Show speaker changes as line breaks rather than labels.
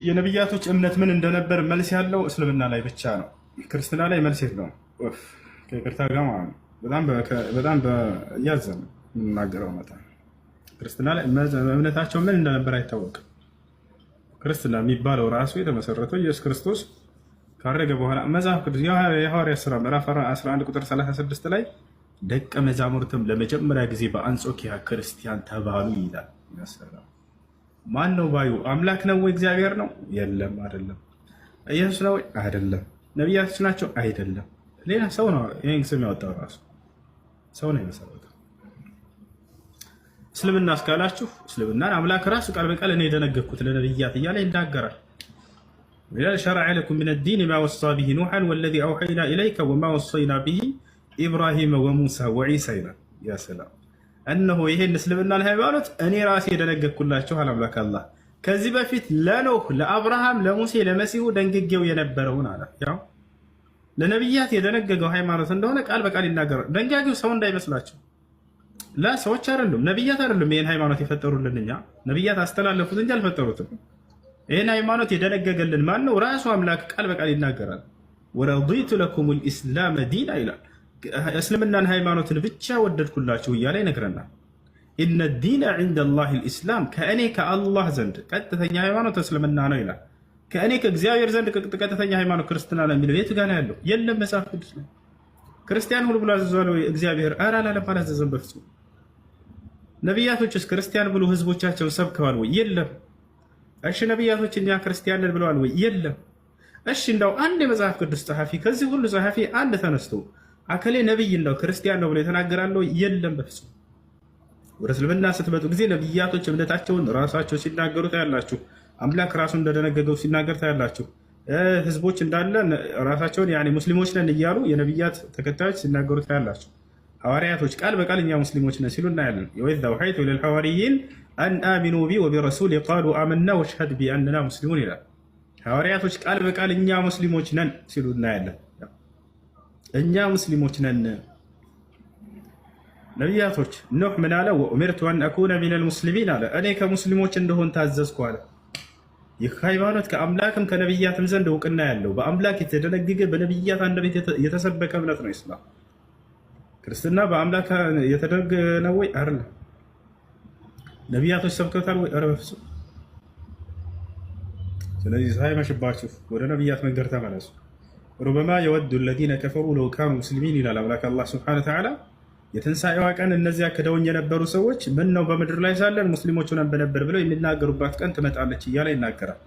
የነብያቶች እምነት ምን እንደነበር መልስ ያለው እስልምና ላይ ብቻ ነው። ክርስትና ላይ መልስ የለውም። ከይቅርታ ጋር ማለት ነው። በጣም እያዘን የምናገረው መጣ። ክርስትና ላይ እምነታቸው ምን እንደነበር አይታወቅም። ክርስትና የሚባለው ራሱ የተመሰረተው ኢየሱስ ክርስቶስ ካረገ በኋላ መጽሐፍ ቅዱስ የሐዋርያት ሥራ ምዕራፍ 11 ቁጥር 36 ላይ ደቀ መዛሙርትም ለመጀመሪያ ጊዜ በአንጾኪያ ክርስቲያን ተባሉ ይላል። ይመስላል ማን ነው ባዩ? አምላክ ነው ወይ? እግዚአብሔር ነው? የለም አይደለም። ኢየሱስ ነው? አይደለም። ነቢያቶች ናቸው? አይደለም። ሌላ ሰው ነው ይሄን ስም ያወጣው። ራሱ ሰው ነው የመሰረተው። እስልምና እስካላችሁ እስልምናን አምላክ ራሱ ቃል በቃል እኔ የደነገግኩት ለነቢያት እያለ ይናገራል። ይላል ሸረዐ ለኩም ሚነ ዲን ማ ወሳ ቢሂ ኑሐን ወለዚ አውሐይና ኢለይከ ወማ ወሰይና ቢሂ ኢብራሂም ወሙሳ ወዒሳ ይላል። ያ ሰላም እነሆ ይሄን እስልምናን ሃይማኖት እኔ ራሴ የደነገግኩላችሁ አምላክ አላህ ከዚህ በፊት ለኖህ፣ ለአብርሃም፣ ለሙሴ፣ ለመሲሁ ደንግጌው የነበረውን አለ። ያው ለነቢያት የደነገገው ሃይማኖት እንደሆነ ቃል በቃል ይናገራል። ደንጋጊው ሰው እንዳይመስላችሁ ለሰዎች አይደሉም፣ ነቢያት አይደሉም። ይሄን ሃይማኖት የፈጠሩልን እኛ ነቢያት አስተላለፉት እንጂ አልፈጠሩትም። ይሄን ሃይማኖት የደነገገልን ማን ነው? ራሱ አምላክ ቃል በቃል ይናገራል። ወረዲቱ ለኩም ልኢስላም ዲና ይላል። እስልምናን ሃይማኖትን ብቻ ወደድኩላችሁ እያለ ይነግረናል። ኢነ ዲነ ዒንደ ላህ ልኢስላም ከእኔ ከአላህ ዘንድ ቀጥተኛ ሃይማኖት እስልምና ነው ይላል። ከእኔ ከእግዚአብሔር ዘንድ ቀጥተኛ ሃይማኖት ክርስትና ነው የሚለው የት ጋር ያለው? የለም መጽሐፍ ቅዱስ ላይ። ክርስቲያን ሁሉ ብሎ አዘዟል እግዚአብሔር? ኧረ አላለም፣ አላዘዘም በፍጹም። ነቢያቶችስ ክርስቲያን ብሎ ህዝቦቻቸውን ሰብከዋል ወይ? የለም። እሺ ነቢያቶች እኛ ክርስቲያን ነን ብለዋል ወይ? የለም። እሺ እንዳው አንድ የመጽሐፍ ቅዱስ ጸሐፊ ከዚህ ሁሉ ጸሐፊ አንድ ተነስቶ አከሌ ነብይ እንደው ክርስቲያን ነው ብሎ የተናገራለው? የለም በፍጹም። ወደ እስልምና ስትመጡ ጊዜ ነቢያቶች እምነታቸውን ራሳቸው ሲናገሩ ታያላችሁ። አምላክ ራሱ እንደደነገገው ሲናገር ታያላችሁ። ህዝቦች እንዳለ ራሳቸውን ያኔ ሙስሊሞች ነን እያሉ የነቢያት ተከታዮች ሲናገሩ ታያላችሁ። ሐዋርያቶች ቃል በቃል እኛ ሙስሊሞች ነን ሲሉ እናያለን። ወኢዝ አውሐይቱ ኢለል ሐዋርይን አን አሚኑ ቢ ወቢረሱሊ ቃሉ አመና ወሽሀድ ቢአንና ሙስሊሙን ይላል። ሐዋርያቶች ቃል በቃል እኛ ሙስሊሞች ነን ሲሉ እናያለን። እኛ ሙስሊሞች ነን። ነቢያቶች ኑህ ምን አለ? ወኡሚርቱ አን አኩነ ሚነል ሙስሊሚን አለ። እኔ ከሙስሊሞች እንደሆን ታዘዝኩ አለ። ይህ ሃይማኖት ከአምላክም ከነቢያትም ዘንድ እውቅና ያለው በአምላክ የተደነገገ በነቢያት አንደበት የተሰበከ እምነት ነው ኢስላም። ክርስትና በአምላክ የተደነገገ ነው ወይ? አይደለም። ነቢያቶች ሰብከውታል ወይ? ኧረ በፍፁም። ስለዚህ ሳይመሽባችሁ ወደ ነቢያት መንገድ ተመለሱ። ሩበማ የወዱ ለዚነ ከፈሩ ለው ካኑ ሙስሊሚን ይላል አምላክ አላህ ሱብሓነሁ ወተዓላ። የትንሣኤዋ ቀን እነዚያ ክደውኝ የነበሩ ሰዎች ምን ነው በምድር ላይ ሳለን ሙስሊሞች ሆነን በነበር ብለው የሚናገሩባት ቀን ትመጣለች እያለ ይናገራል።